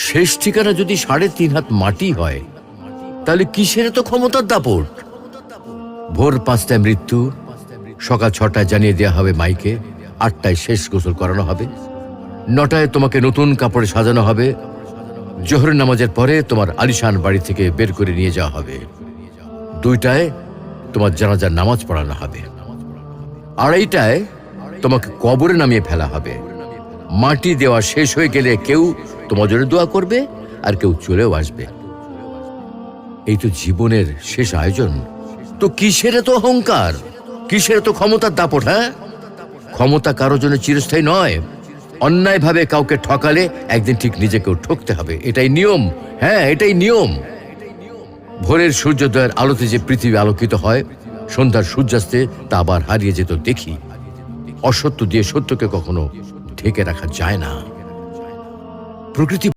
শেষ ঠিকানা যদি ৩.৫ হাত মাটি হয়, তাহলে কিসের তো ক্ষমতার দাপট? ভোর ৫টায় মৃত্যু, সকাল ৬টায় জানিয়ে দেওয়া হবে মাইকে, ৮টায় শেষ গোসল করানো হবে, ৯টায় তোমাকে নতুন কাপড়ে সাজানো হবে, জোহরের নামাজের পরে তোমার আলিশান বাড়ি থেকে বের করে নিয়ে যাওয়া হবে, ২টায় তোমার জানাজার নামাজ পড়ানো হবে, ২:৩০টায় তোমাকে কবরে নামিয়ে ফেলা হবে। মাটি দেওয়া শেষ হয়ে গেলে কেউ তোমার জন্য দোয়া করবে, আর কেউ চলেও আসবে। এই তো জীবনের শেষ আয়োজন। তো কিসের তো অহংকার, কিসের তো ক্ষমতার দাপট? হ্যাঁ, ক্ষমতা কারো জন্য চিরস্থায়ী নয়। অন্যায়ভাবে কাউকে ঠকালে একদিন ঠিক নিজেকেও ঠকতে হবে, এটাই নিয়ম। হ্যাঁ, এটাই নিয়ম। ভোরের সূর্যোদয়ের আলোতে যে পৃথিবী আলোকিত হয়, সন্ধ্যার সূর্যাস্তে তা আবার হারিয়ে যেত দেখি। অসত্য দিয়ে সত্যকে কখনো ঢেকে রাখা যায় না। প্রকৃতি